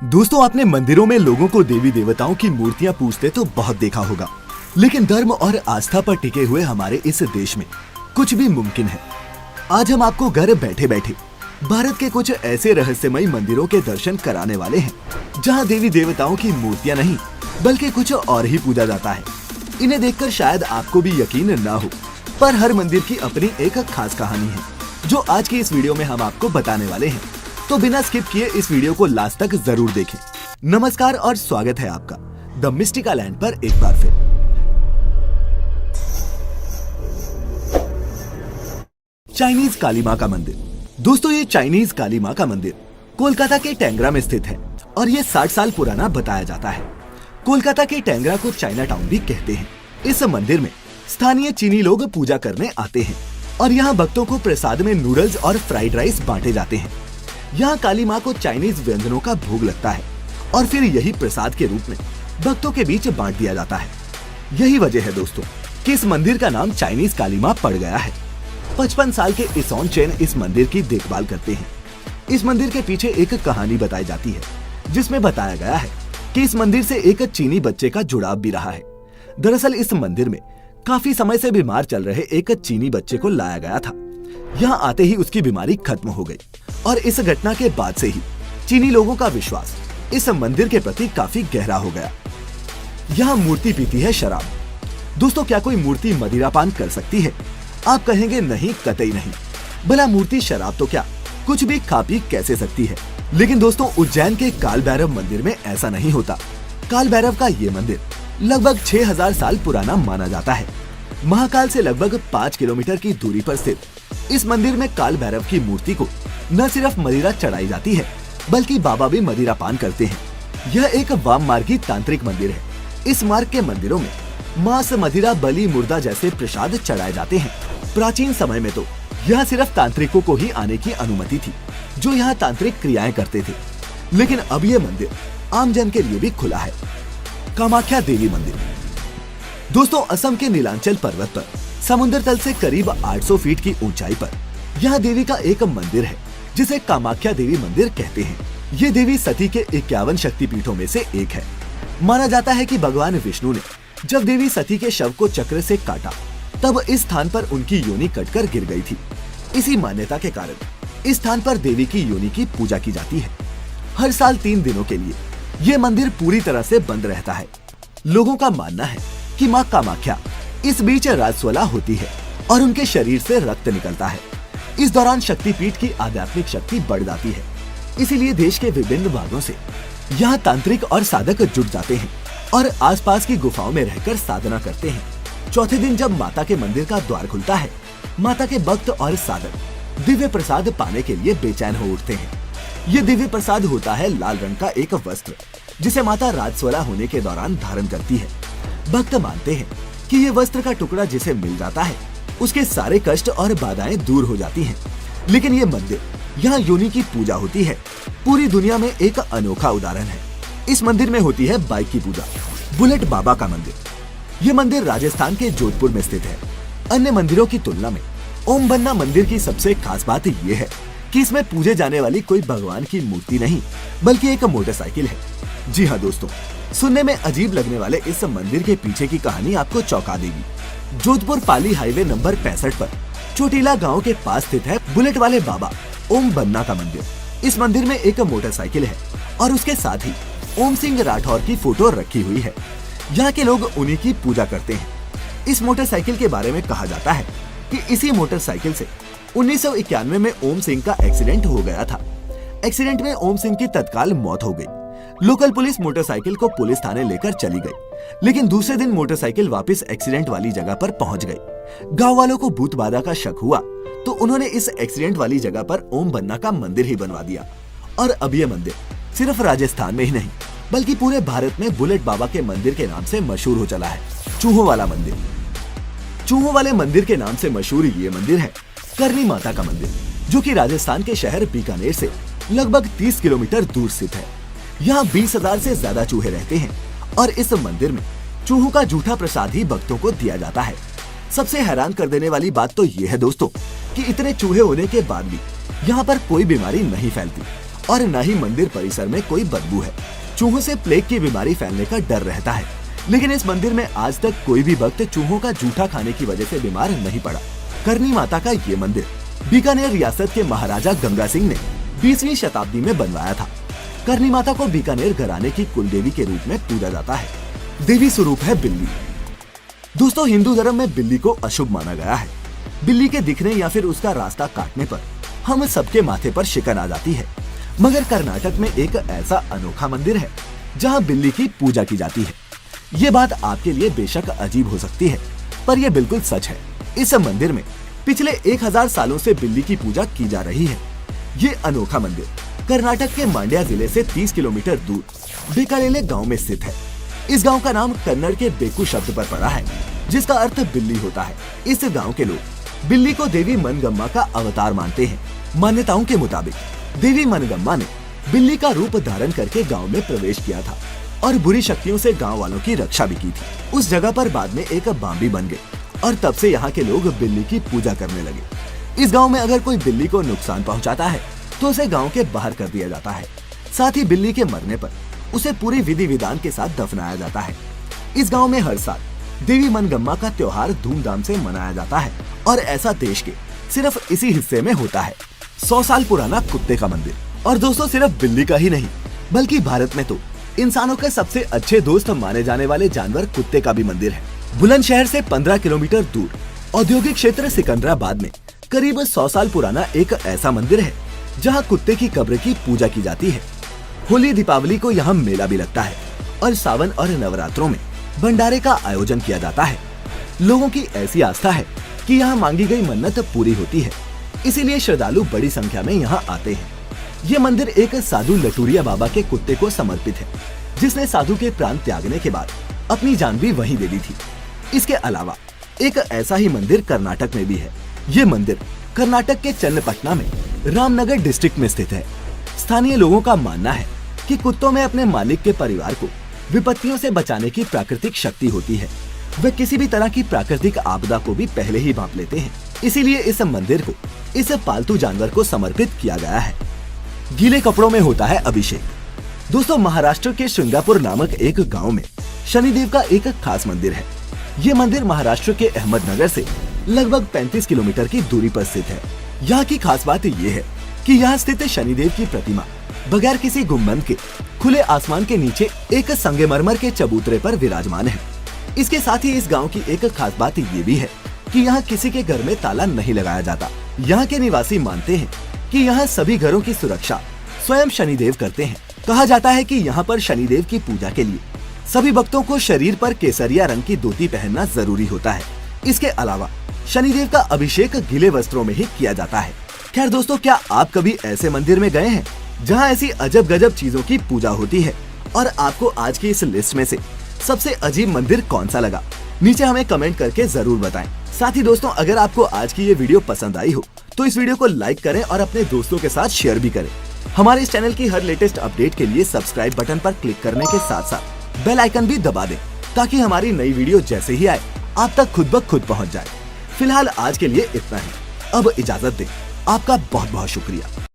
दोस्तों, आपने मंदिरों में लोगों को देवी देवताओं की मूर्तियां पूजते तो बहुत देखा होगा, लेकिन धर्म और आस्था पर टिके हुए हमारे इस देश में कुछ भी मुमकिन है। आज हम आपको घर बैठे बैठे भारत के कुछ ऐसे रहस्यमयी मंदिरों के दर्शन कराने वाले हैं, जहां देवी देवताओं की मूर्तियां नहीं बल्कि कुछ और ही पूजा जाता है। इन्हें देखकर शायद आपको भी यकीन न हो, पर हर मंदिर की अपनी एक खास कहानी है, जो आज की इस वीडियो में हम आपको बताने वाले हैं। तो बिना स्किप किए इस वीडियो को लास्ट तक जरूर देखें। नमस्कार और स्वागत है आपका द मिस्टिका लैंड पर एक बार फिर। चाइनीज काली मां का मंदिर। दोस्तों, ये चाइनीज काली मां का मंदिर कोलकाता के टेंगरा में स्थित है और ये 60 साल पुराना बताया जाता है। कोलकाता के टेंगरा को चाइना टाउन भी कहते हैं। इस मंदिर में स्थानीय चीनी लोग पूजा करने आते हैं और यहाँ भक्तों को प्रसाद में नूडल्स और फ्राइड राइस बांटे जाते हैं। यहाँ काली माँ को चाइनीज व्यंजनों का भोग लगता है और फिर यही प्रसाद के रूप में भक्तों के बीच बांट दिया जाता है। यही वजह है दोस्तों कि इस मंदिर का नाम चाइनीज काली माँ पड़ गया है। 55 साल के इसॉन चेन इस मंदिर की देखभाल करते हैं। इस मंदिर के पीछे एक कहानी बताई जाती है, जिसमें बताया गया है कि इस मंदिर से एक चीनी बच्चे का जुड़ाव भी रहा है। दरअसल इस मंदिर में काफी समय से बीमार चल रहे एक चीनी बच्चे को लाया गया था। यहाँ आते ही उसकी बीमारी खत्म हो गई और इस घटना के बाद से ही चीनी लोगों का विश्वास इस मंदिर के प्रति काफी गहरा हो गया। यहाँ मूर्ति पीती है शराब। दोस्तों, क्या कोई मूर्ति मदिरापान कर सकती है? आप कहेंगे नहीं, कतई नहीं। भला मूर्ति शराब तो क्या, कुछ भी खा पी कैसे सकती है? लेकिन दोस्तों, उज्जैन के काल भैरव मंदिर में ऐसा नहीं होता। काल भैरव का ये मंदिर लगभग 6000 साल पुराना माना जाता है। महाकाल से लगभग 5 किलोमीटर की दूरी पर स्थित इस मंदिर में काल भैरव की मूर्ति को न सिर्फ मदिरा चढ़ाई जाती है, बल्कि बाबा भी मदिरा पान करते हैं। यह एक वाम मार्गी तांत्रिक मंदिर है। इस मार्ग के मंदिरों में मांस, मदिरा, बलि, मुर्दा जैसे प्रसाद चढ़ाए जाते हैं। प्राचीन समय में तो यहाँ सिर्फ तांत्रिकों को ही आने की अनुमति थी, जो यहाँ तांत्रिक क्रियाएं करते थे। लेकिन अब ये मंदिर आम जन के लिए भी खुला है। कामाख्या देवी मंदिर। दोस्तों, असम के नीलांचल पर्वत पर समुद्र तल से करीब 800 फीट की ऊंचाई पर यहाँ देवी का एक मंदिर है, जिसे कामाख्या देवी मंदिर कहते हैं। ये देवी सती के 51 शक्तिपीठों में से एक है। माना जाता है कि भगवान विष्णु ने जब देवी सती के शव को चक्र से काटा, तब इस स्थान पर उनकी योनि कटकर गिर गई थी। इसी मान्यता के कारण इस स्थान पर देवी की योनि की पूजा की जाती है। हर साल 3 दिनों के लिए ये मंदिर पूरी तरह से बंद रहता है। लोगों का मानना है कि माँ कामाख्या इस बीच राजस्वला होती है और उनके शरीर से रक्त निकलता है। इस दौरान शक्तिपीठ की आध्यात्मिक शक्ति बढ़ जाती है। इसीलिए देश के विभिन्न भागों से यहाँ तांत्रिक और साधक जुट जाते हैं और आसपास की गुफाओं में रहकर साधना करते हैं। चौथे दिन जब माता के मंदिर का द्वार खुलता है, माता के भक्त और साधक दिव्य प्रसाद पाने के लिए बेचैन हो उठते हैं। ये दिव्य प्रसाद होता है लाल रंग का एक वस्त्र, जिसे माता राजस्वला होने के दौरान धारण करती है। भक्त मानते हैं कि ये वस्त्र का टुकड़ा जिसे मिल जाता है, उसके सारे कष्ट और बाधाएं दूर हो जाती हैं। लेकिन ये मंदिर, यहाँ योनि की पूजा होती है, पूरी दुनिया में एक अनोखा उदाहरण है। इस मंदिर में होती है बाइक की पूजा। बुलेट बाबा का मंदिर। ये मंदिर राजस्थान के जोधपुर में स्थित है। अन्य मंदिरों की तुलना में ओम बन्ना मंदिर की सबसे खास बात ये है कि इसमें पूजे जाने वाली कोई भगवान की मूर्ति नहीं, बल्कि एक मोटरसाइकिल है। जी हाँ दोस्तों, सुनने में अजीब लगने वाले इस मंदिर के पीछे की कहानी आपको चौंका देगी। जोधपुर पाली हाईवे नंबर 65 पर चोटीला गांव के पास स्थित है बुलेट वाले बाबा ओम बन्ना का मंदिर। इस मंदिर में एक मोटरसाइकिल है और उसके साथ ही ओम सिंह राठौर की फोटो रखी हुई है। यहाँ के लोग उन्हीं की पूजा करते हैं। इस मोटरसाइकिल के बारे में कहा जाता है कि इसी मोटरसाइकिल से 1991 में ओम सिंह का एक्सीडेंट हो गया था। एक्सीडेंट में ओम सिंह की तत्काल मौत हो गई। लोकल पुलिस मोटरसाइकिल को पुलिस थाने लेकर चली गई, लेकिन दूसरे दिन मोटरसाइकिल वापस एक्सीडेंट वाली जगह पर पहुंच गई। गांव वालों को भूत बाधा का शक हुआ, तो उन्होंने इस एक्सीडेंट वाली जगह पर ओम बन्ना का मंदिर ही बनवा दिया। और अब ये मंदिर सिर्फ राजस्थान में ही नहीं, बल्कि पूरे भारत में बुलेट बाबा के मंदिर के नाम से मशहूर हो चला है। चूहों वाला मंदिर। चूहों वाले मंदिर के नाम से मशहूर ये मंदिर है करनी माता का मंदिर, जो कि राजस्थान के शहर बीकानेर से लगभग 30 किलोमीटर दूर स्थित है। यहाँ 20,000 से ज्यादा चूहे रहते हैं और इस मंदिर में चूहों का जूठा प्रसाद ही भक्तों को दिया जाता है। सबसे हैरान कर देने वाली बात तो ये है दोस्तों कि इतने चूहे होने के बाद भी यहाँ पर कोई बीमारी नहीं फैलती और न ही मंदिर परिसर में कोई बदबू है। चूहों से प्लेग की बीमारी फैलने का डर रहता है, लेकिन इस मंदिर में आज तक कोई भी भक्त चूहों का जूठा खाने की वजह से बीमार नहीं पड़ा। करनी माता का ये मंदिर बीकानेर रियासत के महाराजा गंगा सिंह ने 20वीं शताब्दी में बनवाया था। करनी माता को बीकानेर घराने की कुल देवी के रूप में पूजा जाता है। देवी स्वरूप है बिल्ली। दोस्तों, हिंदू धर्म में बिल्ली को अशुभ माना गया है। बिल्ली के दिखने या फिर उसका रास्ता काटने पर हम सबके माथे पर शिकन आ जाती है, मगर कर्नाटक में एक ऐसा अनोखा मंदिर है जहां बिल्ली की पूजा की जाती है। ये बात आपके लिए बेशक अजीब हो सकती है, पर यह बिल्कुल सच है। इस मंदिर में पिछले 1000 सालों से बिल्ली की पूजा की जा रही है। ये अनोखा मंदिर कर्नाटक के मांड्या जिले से 30 किलोमीटर दूर बेकालेले गांव में स्थित है। इस गांव का नाम कन्नड़ के बेकू शब्द पर पड़ा है, जिसका अर्थ बिल्ली होता है। इस गांव के लोग बिल्ली को देवी मनगम्मा का अवतार मानते हैं। मान्यताओं के मुताबिक देवी मनगम्मा ने बिल्ली का रूप धारण करके गांव में प्रवेश किया था और बुरी शक्तियों से गांव वालों की रक्षा भी की थी। उस जगह पर बाद में एक बांबी बन गई और तब से यहाँ के लोग बिल्ली की पूजा करने लगे। इस गांव में अगर कोई बिल्ली को नुकसान पहुँचाता है तो उसे गाँव के बाहर कर दिया जाता है। साथ ही बिल्ली के मरने पर उसे पूरी विधि विधान के साथ दफनाया जाता है। इस गाँव में हर साल देवी मनगम्मा का त्योहार धूमधाम से मनाया जाता है और ऐसा देश के सिर्फ इसी हिस्से में होता है। 100 साल पुराना कुत्ते का मंदिर। और दोस्तों, सिर्फ बिल्ली का ही नहीं, बल्कि भारत में तो इंसानों के सबसे अच्छे दोस्त माने जाने वाले जानवर कुत्ते का भी मंदिर है। बुलंदशहर से 15 किलोमीटर दूर औद्योगिक क्षेत्र सिकंदराबाद में करीब 100 साल पुराना एक ऐसा मंदिर है जहाँ कुत्ते की कब्र की पूजा की जाती है। होली दीपावली को यहाँ मेला भी लगता है और सावन और नवरात्रों में भंडारे का आयोजन किया जाता है। लोगों की ऐसी आस्था है कि यहाँ मांगी गई मन्नत पूरी होती है, इसीलिए श्रद्धालु बड़ी संख्या में यहाँ आते हैं। ये मंदिर एक साधु लटूरिया बाबा के कुत्ते को समर्पित है, जिसने साधु के प्राण त्यागने के बाद अपनी जान भी वहीं दे दी थी। इसके अलावा एक ऐसा ही मंदिर कर्नाटक में भी है। ये मंदिर कर्नाटक के चन्नपटना में रामनगर डिस्ट्रिक्ट में स्थित है। स्थानीय लोगों का मानना है कि कुत्तों में अपने मालिक के परिवार को विपत्तियों से बचाने की प्राकृतिक शक्ति होती है। वे किसी भी तरह की प्राकृतिक आपदा को भी पहले ही भांप लेते हैं, इसीलिए इस मंदिर को इस पालतू जानवर को समर्पित किया गया है। गीले कपड़ों में होता है अभिषेक। दोस्तों, महाराष्ट्र के श्रृंगापुर नामक एक गांव में शनिदेव का एक खास मंदिर है। ये मंदिर महाराष्ट्र के अहमदनगर से लगभग 35 किलोमीटर की दूरी पर स्थित है। यहाँ की खास बात ये है कि यहाँ स्थित शनिदेव की प्रतिमा बगैर किसी गुंबद के खुले आसमान के नीचे एक संगमरमर के चबूतरे पर विराजमान है। इसके साथ ही इस गांव की एक खास बात ये भी है कि यहाँ किसी के घर में ताला नहीं लगाया जाता। यहाँ के निवासी मानते हैं कि यहाँ सभी घरों की सुरक्षा स्वयं शनिदेव करते हैं। कहा जाता है कि यहाँ पर शनिदेव की पूजा के लिए सभी भक्तों को शरीर पर केसरिया रंग की धोती पहनना जरूरी होता है। इसके अलावा शनिदेव का अभिषेक गीले वस्त्रों में ही किया जाता है। खैर दोस्तों, क्या आप कभी ऐसे मंदिर में गए हैं जहाँ ऐसी अजब गजब चीजों की पूजा होती है? और आपको आज की इस लिस्ट में से सबसे अजीब मंदिर कौन सा लगा? नीचे हमें कमेंट करके जरूर बताएं। साथ ही दोस्तों, अगर आपको आज की ये वीडियो पसंद आई हो तो इस वीडियो को लाइक करें और अपने दोस्तों के साथ शेयर भी करें। हमारे इस चैनल की हर लेटेस्ट अपडेट के लिए सब्सक्राइब बटन पर क्लिक करने के साथ साथ बेल आइकन भी दबा दें, ताकि हमारी नई वीडियो जैसे ही आए आप तक खुद ब खुद पहुंच जाए। फिलहाल आज के लिए इतना ही। अब इजाजत दें। आपका बहुत बहुत शुक्रिया।